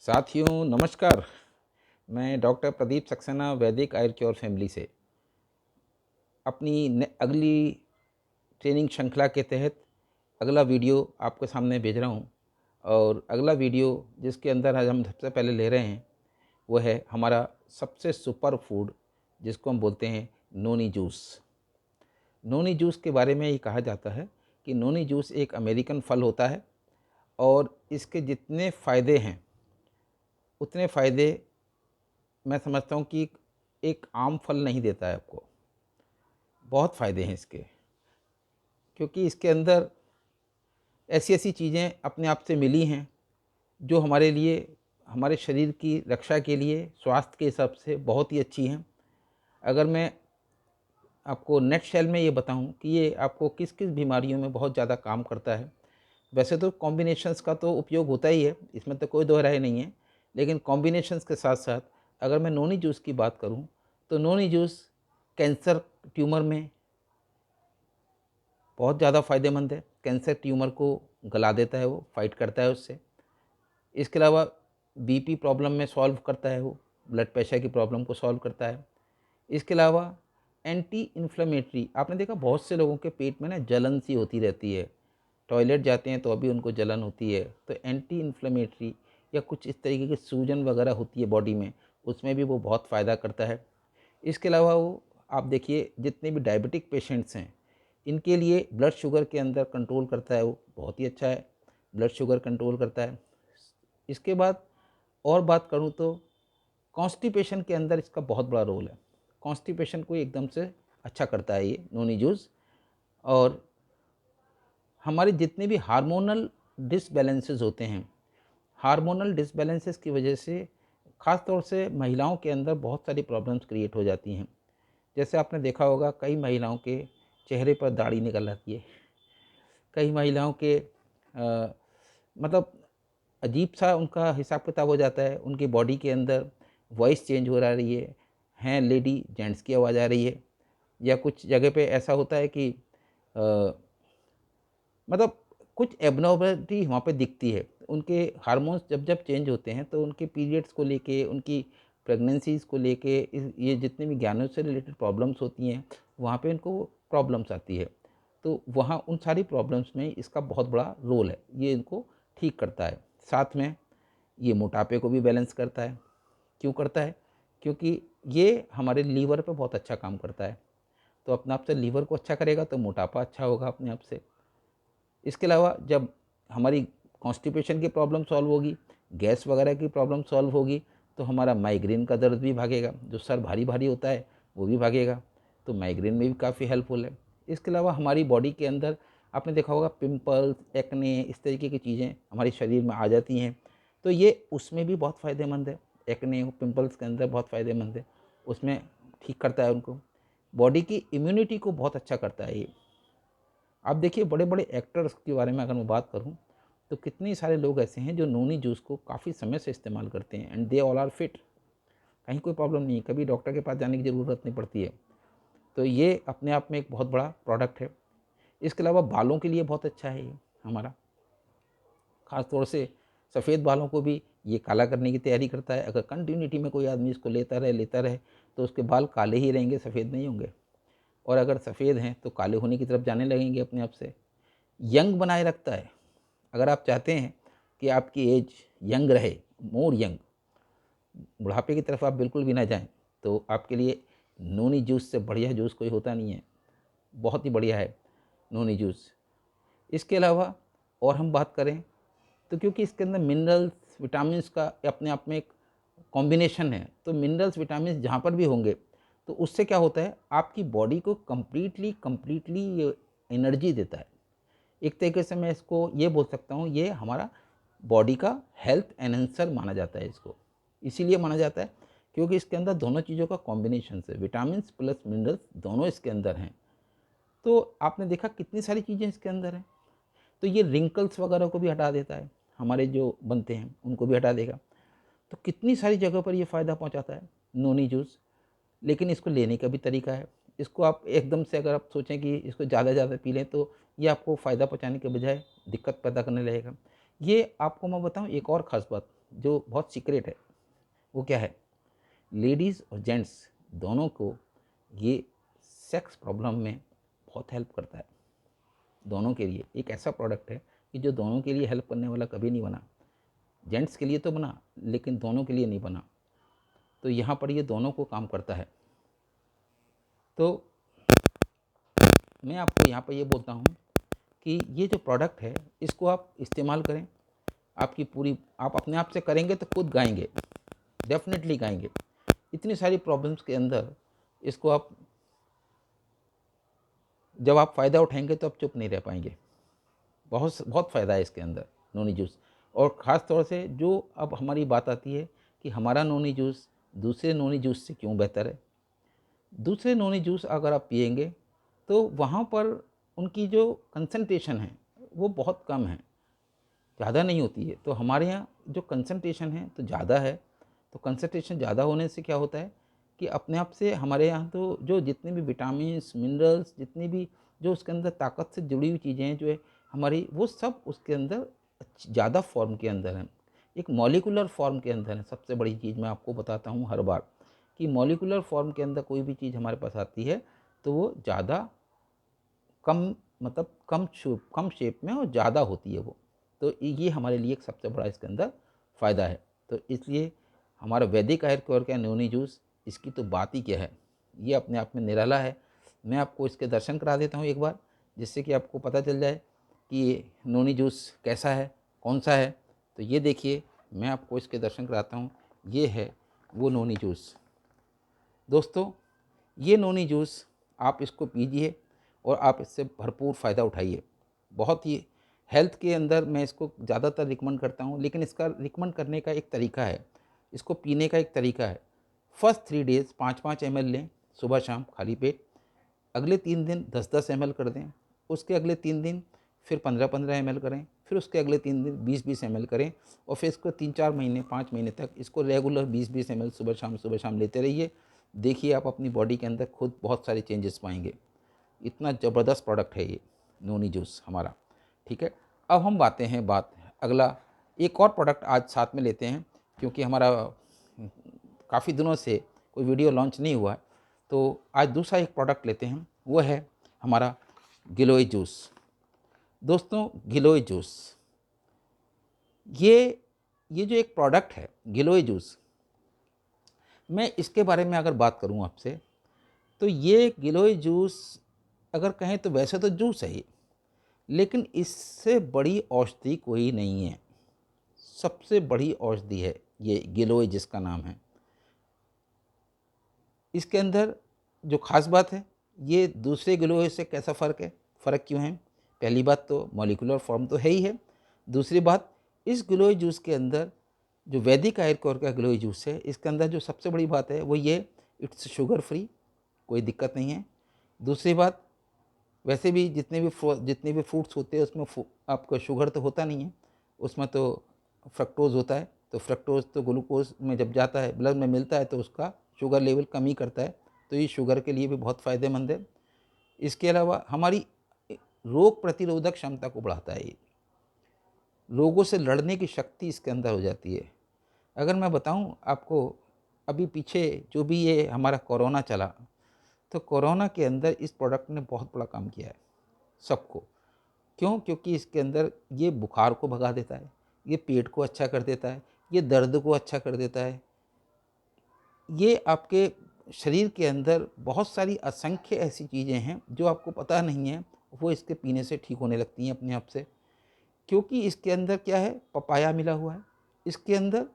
साथियों नमस्कार। मैं डॉक्टर प्रदीप सक्सेना वैदिक आयुर क्योर फैमिली से अपनी अगली ट्रेनिंग श्रृंखला के तहत अगला वीडियो आपके सामने भेज रहा हूँ। और अगला वीडियो जिसके अंदर आज हम सबसे पहले ले रहे हैं वो है हमारा सबसे सुपर फूड जिसको हम बोलते हैं नोनी जूस। नोनी जूस के बारे में ये कहा जाता है कि नोनी जूस एक अमेरिकन फल होता है और इसके जितने फ़ायदे हैं उतने फ़ायदे मैं समझता हूँ कि एक आम फल नहीं देता है आपको। बहुत फ़ायदे हैं इसके, क्योंकि इसके अंदर ऐसी ऐसी चीज़ें अपने आप से मिली हैं जो हमारे लिए, हमारे शरीर की रक्षा के लिए, स्वास्थ्य के हिसाब से बहुत ही अच्छी हैं। अगर मैं आपको नेट शेल में ये बताऊं कि ये आपको किस किस बीमारियों में बहुत ज़्यादा काम करता है। वैसे तो कॉम्बिनेशंस का तो उपयोग होता ही है, इसमें तो कोई दो राय नहीं है, लेकिन कॉम्बिनेशंस के साथ साथ अगर मैं नोनी जूस की बात करूं तो नोनी जूस कैंसर ट्यूमर में बहुत ज़्यादा फ़ायदेमंद है। कैंसर ट्यूमर को गला देता है, वो फाइट करता है उससे। इसके अलावा बीपी प्रॉब्लम में सॉल्व करता है, वो ब्लड प्रेशर की प्रॉब्लम को सॉल्व करता है। इसके अलावा एंटी इन्फ्लेमेटरी, आपने देखा बहुत से लोगों के पेट में ना जलन सी होती रहती है, टॉयलेट जाते हैं तो अभी उनको जलन होती है, तो एंटी इन्फ्लेमेटरी या कुछ इस तरीके की सूजन वगैरह होती है बॉडी में, उसमें भी वो बहुत फ़ायदा करता है। इसके अलावा वो आप देखिए जितने भी डायबिटिक पेशेंट्स हैं इनके लिए ब्लड शुगर के अंदर कंट्रोल करता है, वो बहुत ही अच्छा है, ब्लड शुगर कंट्रोल करता है। इसके बाद और बात करूँ तो कॉन्स्टिपेशन के अंदर इसका बहुत बड़ा रोल है। कॉन्स्टिपेशन को एकदम से अच्छा करता है ये नोनी जूस। और हमारे जितने भी हार्मोनल डिसबैलेंसेस होते हैं, हार्मोनल डिसबैलेंसेस की वजह से ख़ास तौर से महिलाओं के अंदर बहुत सारी प्रॉब्लम्स क्रिएट हो जाती हैं। जैसे आपने देखा होगा कई महिलाओं के चेहरे पर दाढ़ी निकल आती है, कई महिलाओं के मतलब अजीब सा उनका हिसाब किताब हो जाता है, उनकी बॉडी के अंदर वॉइस चेंज हो रही है लेडी जेंट्स की आवाज़ आ रही है, या कुछ जगह पे ऐसा होता है कि अ, मतलब कुछ एबनॉर्मलिटी वहाँ पे दिखती है। उनके हार्मोन्स जब जब चेंज होते हैं तो उनके पीरियड्स को लेके, उनकी प्रेगनेंसीज़ को लेके, ये जितने भी ज्ञानों से रिलेटेड प्रॉब्लम्स होती हैं वहाँ पे इनको प्रॉब्लम्स आती है। तो वहाँ उन सारी प्रॉब्लम्स में इसका बहुत बड़ा रोल है, ये इनको ठीक करता है। साथ में ये मोटापे को भी बैलेंस करता है। क्यों करता है? क्योंकि ये हमारे लीवर पे बहुत अच्छा काम करता है। तो अपने आप से लीवर को अच्छा करेगा तो मोटापा अच्छा होगा अपने आप से। इसके अलावा जब हमारी कॉन्स्टिपेशन की प्रॉब्लम सॉल्व होगी, गैस वगैरह की प्रॉब्लम सॉल्व होगी, तो हमारा माइग्रेन का दर्द भी भागेगा, जो सर भारी भारी होता है वो भी भागेगा। तो माइग्रेन में भी काफ़ी हेल्पफुल है। इसके अलावा हमारी बॉडी के अंदर आपने देखा होगा पिंपल्स, एक्ने, इस तरीके की चीज़ें हमारे शरीर में आ जाती हैं, तो ये उसमें भी बहुत फ़ायदेमंद है। एक्ने पिंपल्स के अंदर बहुत फ़ायदेमंद है, उसमें ठीक करता है उनको। बॉडी की इम्यूनिटी को बहुत अच्छा करता है ये। आप देखिए बड़े बड़े एक्टर्स के बारे में अगर मैं बात करूं तो कितने सारे लोग ऐसे हैं जो नोनी जूस को काफ़ी समय से इस्तेमाल करते हैं and they all are fit. कहीं कोई प्रॉब्लम नहीं है, कभी डॉक्टर के पास जाने की ज़रूरत नहीं पड़ती है। तो ये अपने आप में एक बहुत बड़ा प्रोडक्ट है। इसके अलावा बालों के लिए बहुत अच्छा है ये हमारा, ख़ास तौर से सफ़ेद बालों को भी ये काला करने की तैयारी करता है। अगर कंटिन्यूटी में कोई आदमी इसको लेता रहे तो उसके बाल काले ही रहेंगे, सफ़ेद नहीं होंगे। और अगर सफ़ेद हैं तो काले होने की तरफ जाने लगेंगे अपने आप से। यंग बनाए रखता है। अगर आप चाहते हैं कि आपकी एज यंग रहे, मोर यंग, बुढ़ापे की तरफ आप बिल्कुल भी ना जाएं, तो आपके लिए नोनी जूस से बढ़िया जूस कोई होता नहीं है। बहुत ही बढ़िया है नोनी जूस। इसके अलावा और हम बात करें तो क्योंकि इसके अंदर मिनरल्स विटामिन्स का अपने आप में एक कॉम्बिनेशन है, तो मिनरल्स विटामिन्स जहाँ पर भी होंगे तो उससे क्या होता है, आपकी बॉडी को कम्प्लीटली कम्प्लीटली ये एनर्जी देता है। एक तरीके से मैं इसको ये बोल सकता हूँ, ये हमारा बॉडी का हेल्थ एनहेंसर माना जाता है इसको। इसीलिए माना जाता है क्योंकि इसके अंदर दोनों चीज़ों का कॉम्बिनेशन है, विटामिन्स प्लस मिनरल्स दोनों इसके अंदर हैं। तो आपने देखा कितनी सारी चीज़ें इसके अंदर हैं। तो ये रिंकल्स वगैरह को भी हटा देता है, हमारे जो बनते हैं उनको भी हटा देगा। तो कितनी सारी जगह पर ये फ़ायदा पहुंचाता है नोनी जूस। लेकिन इसको लेने का भी तरीका है। इसको आप एकदम से अगर आप सोचें कि इसको ज़्यादा ज़्यादा पी लें तो ये आपको फ़ायदा पहुंचाने के बजाय दिक्कत पैदा करने लगेगा। ये आपको मैं बताऊं एक और ख़ास बात, जो बहुत सीक्रेट है वो क्या है, लेडीज़ और जेंट्स दोनों को ये सेक्स प्रॉब्लम में बहुत हेल्प करता है। दोनों के लिए एक ऐसा प्रोडक्ट है कि जो दोनों के लिए हेल्प करने वाला कभी नहीं बना। जेंट्स के लिए तो बना लेकिन दोनों के लिए नहीं बना। तो यहाँ पर ये दोनों को काम करता है। तो मैं आपको यहाँ पर ये बोलता हूँ कि ये जो प्रोडक्ट है इसको आप इस्तेमाल करें। आपकी पूरी, आप अपने आप से करेंगे तो खुद गाएंगे, डेफिनेटली गाएंगे। इतनी सारी प्रॉब्लम्स के अंदर इसको आप, जब आप फ़ायदा उठाएंगे तो आप चुप नहीं रह पाएंगे। बहुत बहुत फ़ायदा है इसके अंदर नोनी जूस। और ख़ास तौर से जो अब हमारी बात आती है कि हमारा नोनी जूस दूसरे नोनी जूस से क्यों बेहतर है। दूसरे नोनी जूस अगर आप पिएंगे तो वहाँ पर उनकी जो कंसंट्रेशन है वो बहुत कम है, ज़्यादा नहीं होती है। तो हमारे यहाँ जो कंसंट्रेशन है तो ज़्यादा है। तो कंसंट्रेशन ज़्यादा होने से क्या होता है कि अपने आप से हमारे यहाँ तो जो जितने भी विटामिन्स, मिनरल्स, जितनी भी जो उसके अंदर ताकत से जुड़ी हुई चीज़ें हैं जो है हमारी, वो सब उसके अंदर ज़्यादा फॉर्म के अंदर हैं, एक मॉलिकुलर फॉर्म के अंदर है। सबसे बड़ी चीज़ मैं आपको बताता हूँ हर बार कि मॉलिकुलर फॉर्म के अंदर कोई भी चीज़ हमारे पास आती है तो वो ज़्यादा कम, मतलब कम शेप में और ज़्यादा होती है वो। तो ये हमारे लिए एक सबसे बड़ा इसके अंदर फ़ायदा है। तो इसलिए हमारा वैदिक आयुर्वेद का नोनी जूस, इसकी तो बात ही क्या है, ये अपने आप में निराला है। मैं आपको इसके दर्शन करा देता हूँ एक बार, जिससे कि आपको पता चल जाए कि ये नोनी जूस कैसा है, कौन सा है। तो ये देखिए, मैं आपको इसके दर्शन कराता हूँ। ये है वो नोनी जूस। दोस्तों, ये नोनी जूस आप इसको पीजिए और आप इससे भरपूर फ़ायदा उठाइए। बहुत ही हेल्थ के अंदर मैं इसको ज़्यादातर रिकमेंड करता हूँ, लेकिन इसका रिकमेंड करने का एक तरीका है, इसको पीने का एक तरीका है। फर्स्ट 3 डेज़ 5-5 ml लें सुबह शाम खाली पेट। अगले 3 दिन 10-10 ml कर दें। उसके अगले 3 दिन फिर 15-15 ml करें। फिर उसके अगले 3 दिन 20-20 ml करें। और फिर इसको 3-4 महीने 5 महीने तक इसको रेगुलर 20-20 ml सुबह शाम लेते रहिए। देखिए आप अपनी बॉडी के अंदर खुद बहुत सारे चेंजेस पाएंगे। इतना ज़बरदस्त प्रोडक्ट है ये नोनी जूस हमारा। ठीक है, अब हम बात अगला एक और प्रोडक्ट आज साथ में लेते हैं, क्योंकि हमारा काफ़ी दिनों से कोई वीडियो लॉन्च नहीं हुआ है। तो आज दूसरा एक प्रोडक्ट लेते हैं, वो है हमारा गिलोय जूस। दोस्तों, गिलोय जूस ये जो एक प्रोडक्ट है गिलोय जूस, मैं इसके बारे में अगर बात करूं आपसे, तो ये गिलोय जूस अगर कहें तो वैसे तो जूस है ये, लेकिन इससे बड़ी औषधि कोई नहीं है। सबसे बड़ी औषधि है ये गिलोय जिसका नाम है। इसके अंदर जो ख़ास बात है, ये दूसरे गिलोय से कैसा फ़र्क है, फ़र्क क्यों है? पहली बात तो मॉलिक्यूलर फॉर्म तो है ही है। दूसरी बात, इस गिलोय जूस के अंदर जो वैदिक आयुर्वेद का गिलोय जूस है, इसके अंदर जो सबसे बड़ी बात है वो ये, इट्स शुगर फ्री, कोई दिक्कत नहीं है। दूसरी बात, वैसे भी जितने भी फ्रूट्स होते हैं उसमें आपका शुगर तो होता नहीं है, उसमें तो फ्रक्टोज़ होता है। तो फ्रक्टोज़ तो ग्लूकोज में जब जाता है, ब्लड में मिलता है, तो उसका शुगर लेवल कम ही करता है। तो ये शुगर के लिए भी बहुत फ़ायदेमंद है। इसके अलावा हमारी रोग प्रतिरोधक क्षमता को बढ़ाता है ये, रोगों से लड़ने की शक्ति इसके अंदर हो जाती है। अगर मैं बताऊं आपको, अभी पीछे जो भी ये हमारा कोरोना चला, तो कोरोना के अंदर इस प्रोडक्ट ने बहुत बड़ा काम किया है सबको। क्यों? क्योंकि इसके अंदर ये बुखार को भगा देता है, ये पेट को अच्छा कर देता है, ये दर्द को अच्छा कर देता है। ये आपके शरीर के अंदर बहुत सारी असंख्य ऐसी चीज़ें हैं जो आपको पता नहीं है, वो इसके पीने से ठीक होने लगती हैं अपने आप से। क्योंकि इसके अंदर क्या है, पपाया मिला हुआ है। इसके अंदर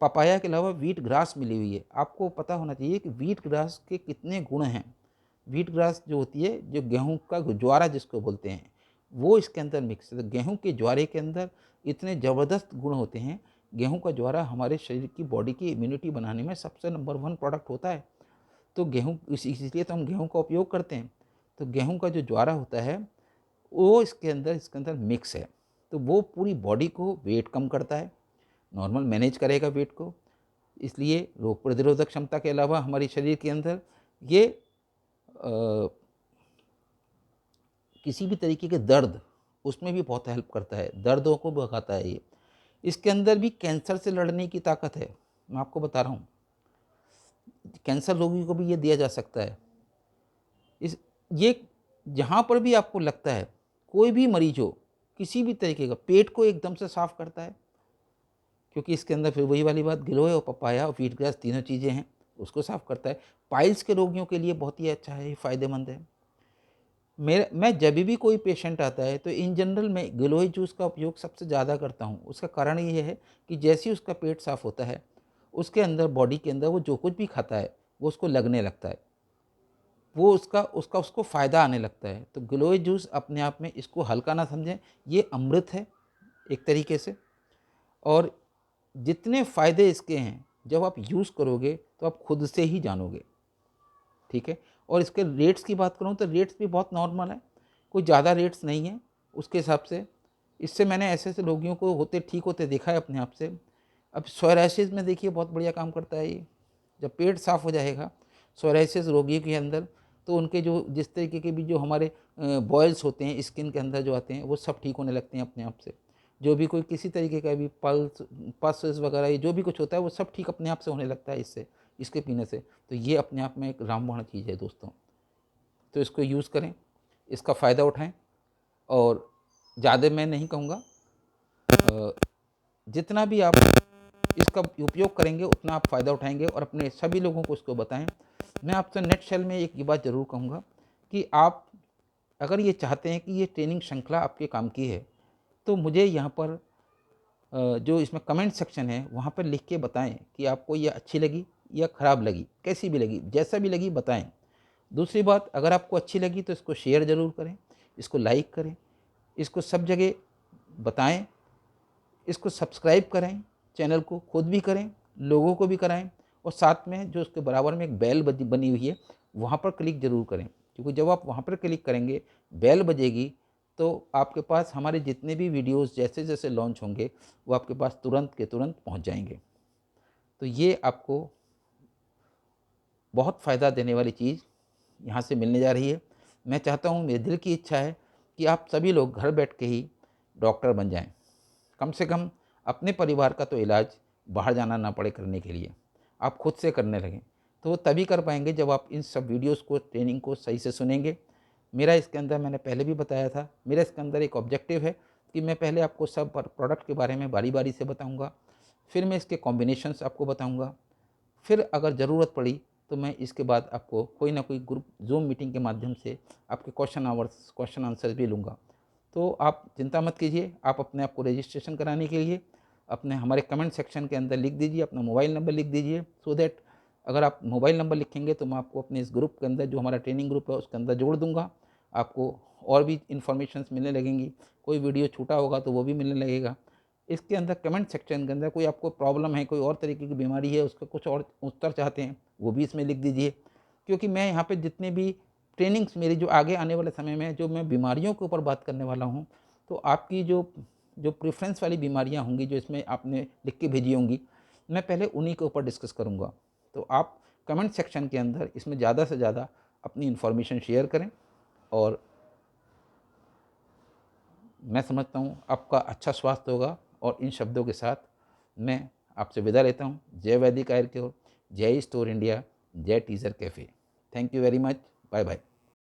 पपाया के अलावा व्हीट ग्रास मिली हुई है। आपको पता होना चाहिए कि व्हीट ग्रास के कितने गुण हैं। व्हीट ग्रास जो होती है, जो गेहूं का ज्वारा जिसको बोलते हैं, वो इसके अंदर मिक्स है। तो गेहूं के ज्वारे के अंदर इतने ज़बरदस्त गुण होते हैं। गेहूं का ज्वारा हमारे शरीर की बॉडी की इम्यूनिटी बनाने में सबसे नंबर 1 प्रोडक्ट होता है। तो गेहूं, इसलिए तो हम गेहूं का उपयोग करते हैं। तो गेहूं का जो ज्वारा होता है वो इसके अंदर मिक्स है। तो वो पूरी बॉडी को वेट कम करता है, नॉर्मल मैनेज करेगा वेट को। इसलिए रोग प्रतिरोधक क्षमता के अलावा हमारे शरीर के अंदर ये किसी भी तरीके के दर्द, उसमें भी बहुत हेल्प करता है, दर्दों को भगाता है ये। इसके अंदर भी कैंसर से लड़ने की ताकत है, मैं आपको बता रहा हूँ। कैंसर रोगी को भी ये दिया जा सकता है। इस ये जहाँ पर भी आपको लगता है, कोई भी मरीज हो, किसी भी तरीके का, पेट को एकदम से साफ करता है, क्योंकि इसके अंदर फिर वही वाली बात, गिलोय और पपाया और व्हीट ग्रास तीनों चीज़ें हैं, उसको साफ करता है। पाइल्स के रोगियों के लिए बहुत ही अच्छा है, फ़ायदेमंद है। मैं जब भी कोई पेशेंट आता है तो इन जनरल मैं गिलोय जूस का उपयोग सबसे ज़्यादा करता हूँ। उसका कारण ये है कि जैसे ही उसका पेट साफ़ होता है, उसके अंदर, बॉडी के अंदर, वो जो कुछ भी खाता है वो उसको लगने लगता है, वो उसका उसका उसको फ़ायदा आने लगता है। तो गिलोय जूस अपने आप में, इसको हल्का ना समझें, ये अमृत है एक तरीके से। और जितने फ़ायदे इसके हैं, जब आप यूज़ करोगे तो आप खुद से ही जानोगे, ठीक है। और इसके रेट्स की बात करूँ तो रेट्स भी बहुत नॉर्मल है, कोई ज़्यादा रेट्स नहीं है उसके हिसाब से। इससे मैंने ऐसे ऐसे रोगियों को होते ठीक होते देखा है अपने आप से। अब सोराइसिस में देखिए बहुत बढ़िया काम करता है ये। जब पेट साफ़ हो जाएगा सोराइसिस रोगी के अंदर, तो उनके जो जिस तरीके के भी जो हमारे बॉयल्स होते हैं स्किन के अंदर जो आते हैं, वो सब ठीक होने लगते हैं अपने आप से। जो भी कोई किसी तरीके का भी पल्स वगैरह, ये जो भी कुछ होता है वो सब ठीक अपने आप से होने लगता है इससे, इसके पीने से। तो ये अपने आप में एक रामबाण चीज़ है दोस्तों। तो इसको यूज़ करें, इसका फ़ायदा उठाएं। और ज़्यादा मैं नहीं कहूँगा, जितना भी आप इसका उपयोग करेंगे उतना आप फ़ायदा उठाएंगे और अपने सभी लोगों को इसको बताएं। मैं आपसे नेट शेल में एक ये बात ज़रूर कहूँगा कि आप अगर ये चाहते हैं कि ये ट्रेनिंग श्रृंखला आपके काम की है, तो मुझे यहाँ पर जो इसमें कमेंट सेक्शन है वहाँ पर लिख के बताएं कि आपको ये अच्छी लगी या ख़राब लगी, कैसी भी लगी, जैसा भी लगी बताएं। दूसरी बात, अगर आपको अच्छी लगी तो इसको शेयर ज़रूर करें, इसको लाइक करें, इसको सब जगह बताएं, इसको सब्सक्राइब करें, चैनल को खुद भी करें, लोगों को भी कराएं, और साथ में जो उसके बराबर में एक बेल बनी हुई है वहाँ पर क्लिक ज़रूर करें, क्योंकि जब आप वहाँ पर क्लिक करेंगे, बेल बजेगी, तो आपके पास हमारे जितने भी वीडियोस जैसे जैसे लॉन्च होंगे वो आपके पास तुरंत के तुरंत पहुँच जाएंगे। तो ये आपको बहुत फ़ायदा देने वाली चीज़ यहाँ से मिलने जा रही है। मैं चाहता हूँ, मेरे दिल की इच्छा है कि आप सभी लोग घर बैठ के ही डॉक्टर बन जाएं। कम से कम अपने परिवार का तो इलाज बाहर जाना ना पड़े करने के लिए, आप खुद से करने लगें। तो वो तभी कर पाएंगे जब आप इन सब वीडियोस को, ट्रेनिंग को सही से सुनेंगे। मेरा इसके अंदर, मैंने पहले भी बताया था, मेरा इसके अंदर एक ऑब्जेक्टिव है कि मैं पहले आपको सब प्रोडक्ट के बारे में बारी बारी से बताऊँगा, फिर मैं इसके कॉम्बिनेशंस आपको बताऊँगा, फिर अगर ज़रूरत पड़ी तो मैं इसके बाद आपको कोई ना कोई ग्रुप ज़ूम मीटिंग के माध्यम से आपके क्वेश्चन आंसर भी लूँगा। तो आप चिंता मत कीजिए, आप अपने आप को रजिस्ट्रेशन कराने के लिए अपने हमारे कमेंट सेक्शन के अंदर लिख दीजिए, अपना मोबाइल नंबर लिख दीजिए, सो दैट अगर आप मोबाइल नंबर लिखेंगे तो मैं आपको अपने इस ग्रुप के अंदर, जो हमारा ट्रेनिंग ग्रुप है उसके अंदर जोड़ दूँगा। आपको और भी इन्फॉर्मेशंस मिलने लगेंगी, कोई वीडियो छूटा होगा तो वो भी मिलने लगेगा। इसके अंदर कमेंट सेक्शन के अंदर कोई आपको प्रॉब्लम है, कोई और तरीके की बीमारी है, उसका कुछ और उत्तर चाहते हैं, वो भी इसमें लिख दीजिए। क्योंकि मैं यहाँ पे जितने भी ट्रेनिंग्स मेरी जो आगे आने वाले समय में जो मैं बीमारियों के ऊपर बात करने वाला हूँ, तो आपकी जो जो प्रेफरेंस वाली बीमारियाँ होंगी जो इसमें आपने लिख के भेजी होंगी, मैं पहले उन्हीं के ऊपर डिस्कस करूँगा। तो आप कमेंट सेक्शन के अंदर इसमें ज़्यादा से ज़्यादा अपनी इन्फॉर्मेशन शेयर करें, और मैं समझता हूँ आपका अच्छा स्वास्थ्य होगा। और इन शब्दों के साथ मैं आपसे विदा लेता हूँ। जय वैदिक आयुर्वेद, जय स्टोर इंडिया, जय teaser cafe. Thank you very much, bye bye.